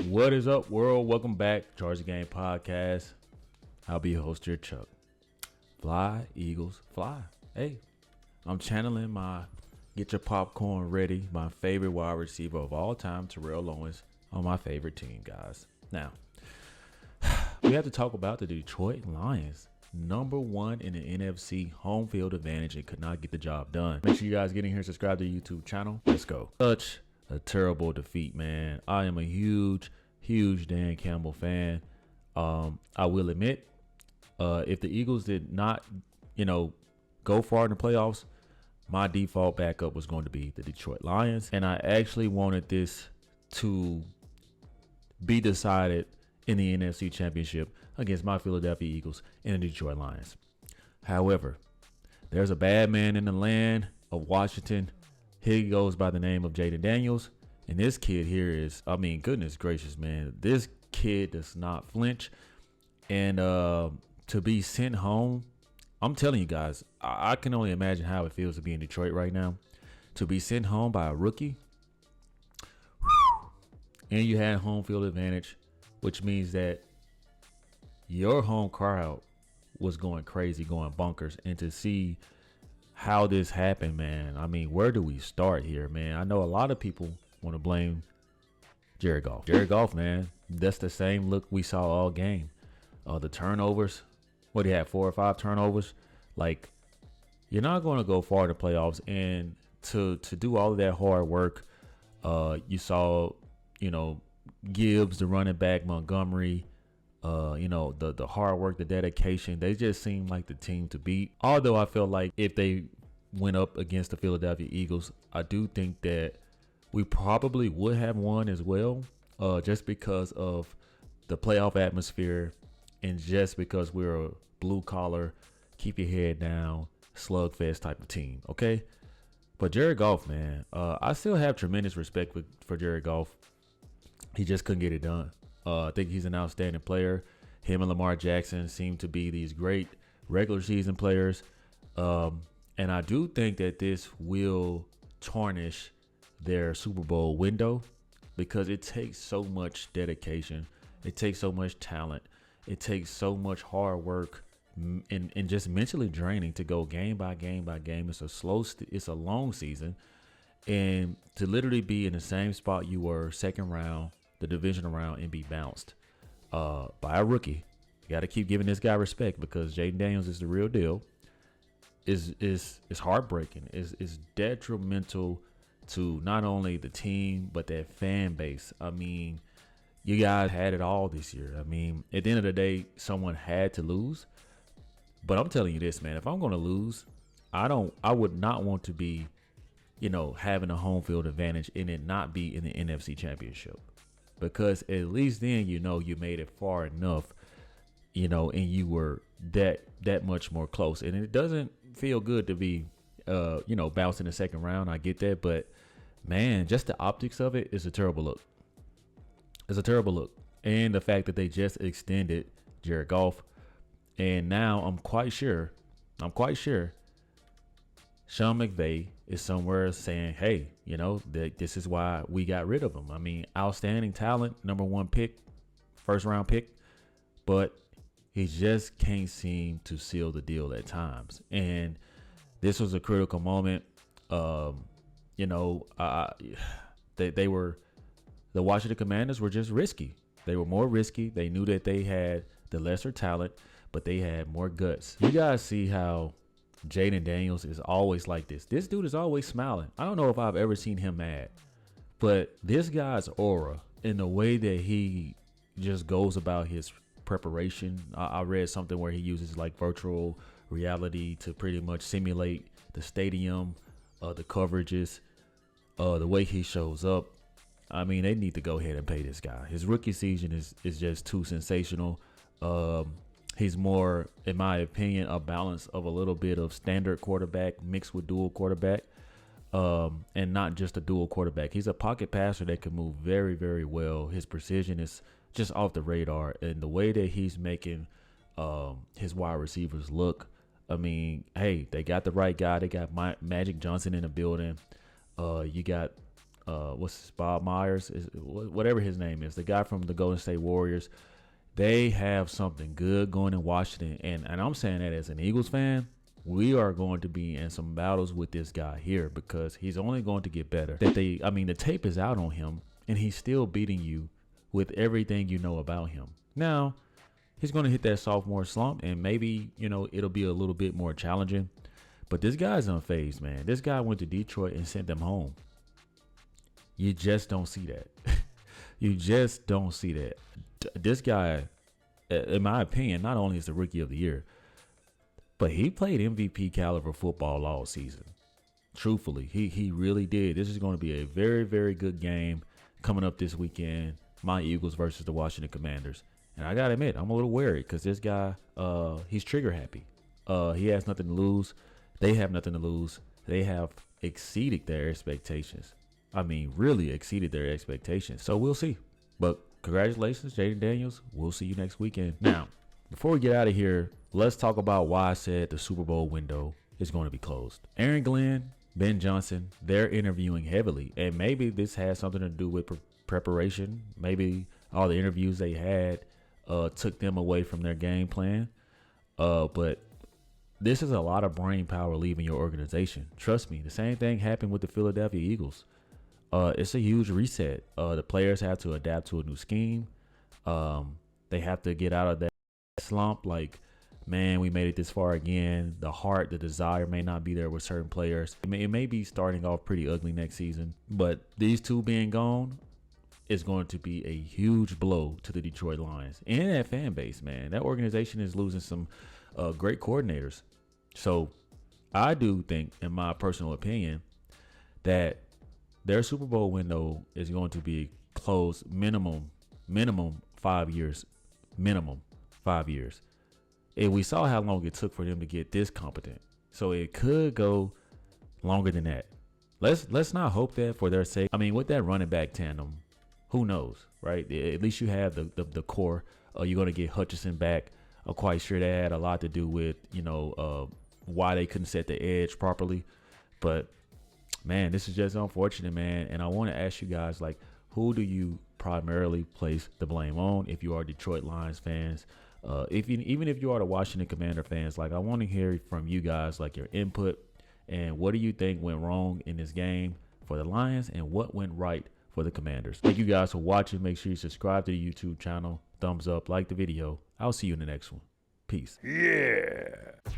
What is up, world? Welcome back, Charge the Game podcast. I'll be your host here, Chuck. Fly, Eagles, fly. Hey, I'm channeling my get your popcorn ready, my favorite wide receiver of all time, Terrell Owens, on my favorite team, guys. Now, we have to talk about the Detroit Lions. Number one in the NFC, home field advantage, and could not get the job done. Make sure you guys get in here and subscribe to the YouTube channel. Let's go. Such a terrible defeat, man. I am a huge Dan Campbell fan. I will admit, if the Eagles did not, go far in the playoffs, my default backup was going to be the Detroit Lions. And I actually wanted this to be decided in the NFC Championship against my Philadelphia Eagles and the Detroit Lions. However, there's a bad man in the land of Washington. He goes by the name of Jaden Daniels. And this kid here is, goodness gracious, man. This kid does not flinch. And to be sent home, I'm telling you guys, I can only imagine how it feels to be in Detroit right now. To be sent home by a rookie. And you had home field advantage, which means that your home crowd was going crazy, going bonkers. And to see how this happened, man, where do we start here, man? I know a lot of people want to blame Jared Goff. Jared Goff, man, that's the same look we saw all game. The turnovers, what do you have, 4 or 5 turnovers? Like, you're not going to go far in the playoffs. And to do all of that hard work, you saw, Gibbs, the running back, Montgomery, the hard work, the dedication, they just seem like the team to beat. Although I feel like if they went up against the Philadelphia Eagles, I do think that we probably would have won as well, just because of the playoff atmosphere and just because we're a blue collar, keep your head down, slugfest type of team. Okay. But Jared Goff, man, I still have tremendous respect for Jared Goff. He just couldn't get it done. I think he's an outstanding player. Him and Lamar Jackson seem to be these great regular season players. And I do think that this will tarnish their Super Bowl window because it takes so much dedication. It takes so much talent. It takes so much hard work and just mentally draining to go game by game by game. It's a long season. And to literally be in the same spot you were second round, the divisional round, and be bounced by a rookie. You got to keep giving this guy respect because Jaden Daniels is the real deal. Is heartbreaking. Is detrimental to not only the team but that fan base. You guys had it all this year. At the end of the day, someone had to lose. But I'm telling you this, man. If I'm going to lose, I would not want to be, having a home field advantage and it not be in the NFC Championship. Because at least then, you made it far enough, and you were that much more close. And it doesn't feel good to be, bounced in the second round. I get that. But, man, just the optics of it is a terrible look. It's a terrible look. And the fact that they just extended Jared Goff. And now I'm quite sure Sean McVay is somewhere saying, hey, that this is why we got rid of him. Outstanding talent, number 1 pick, first round pick, but he just can't seem to seal the deal at times. And this was a critical moment. The Washington Commanders were just risky. They were more risky. They knew that they had the lesser talent, but they had more guts. You guys see how Jaden Daniels is always like this. This dude is always smiling. I don't know if I've ever seen him mad, but this guy's aura and the way that he just goes about his preparation. I read something where he uses like virtual reality to pretty much simulate the stadium, the coverages, the way he shows up. They need to go ahead and pay this guy. His rookie season is just too sensational. He's more, in my opinion, a balance of a little bit of standard quarterback mixed with dual quarterback, and not just a dual quarterback. He's a pocket passer that can move very, very well. His precision is just off the radar, and the way that he's making his wide receivers look. Hey, they got the right guy. They got Magic Johnson in the building. You got Bob Myers, whatever his name is, the guy from the Golden State Warriors. They have something good going in Washington, and I'm saying that as an Eagles fan, we are going to be in some battles with this guy here because he's only going to get better. The tape is out on him, and he's still beating you with everything you know about him. Now, he's going to hit that sophomore slump, and maybe, it'll be a little bit more challenging. But this guy's unfazed, man. This guy went to Detroit and sent them home. You just don't see that. You just don't see that. This guy, in my opinion, not only is the rookie of the year, but he played MVP caliber football all season. Truthfully, he really did. This is going to be a very, very good game coming up this weekend. My Eagles versus the Washington Commanders. And I got to admit, I'm a little worried because this guy, he's trigger happy. He has nothing to lose. They have nothing to lose. They have exceeded their expectations. I mean, really exceeded their expectations. So we'll see. But congratulations, Jaden Daniels. We'll see you next weekend. Now, before we get out of here, let's talk about why I said the Super Bowl window is going to be closed. Aaron Glenn, Ben Johnson, they're interviewing heavily. And maybe this has something to do with preparation. Maybe all the interviews they had took them away from their game plan. But this is a lot of brain power leaving your organization. Trust me, the same thing happened with the Philadelphia Eagles. It's a huge reset. The players have to adapt to a new scheme. They have to get out of that slump. Like, man, we made it this far again. The heart, the desire may not be there with certain players. It may be starting off pretty ugly next season. But these two being gone is going to be a huge blow to the Detroit Lions and that fan base, man. That organization is losing some great coordinators. So I do think, in my personal opinion, that their Super Bowl window is going to be closed minimum 5 years. Minimum 5 years. And we saw how long it took for them to get this competent. So it could go longer than that. Let's not hope that for their sake. I mean, with that running back tandem, who knows, right? At least you have the core. You're going to get Hutchinson back. I'm quite sure that had a lot to do with, why they couldn't set the edge properly. But, man, this is just unfortunate, man. And I want to ask you guys, like, who do you primarily place the blame on if you are Detroit Lions fans? Even if you are the Washington Commander fans, like, I want to hear from you guys, like, your input. And what do you think went wrong in this game for the Lions and what went right for the Commanders? Thank you guys for watching. Make sure you subscribe to the YouTube channel. Thumbs up, like the video. I'll see you in the next one. Peace. Yeah.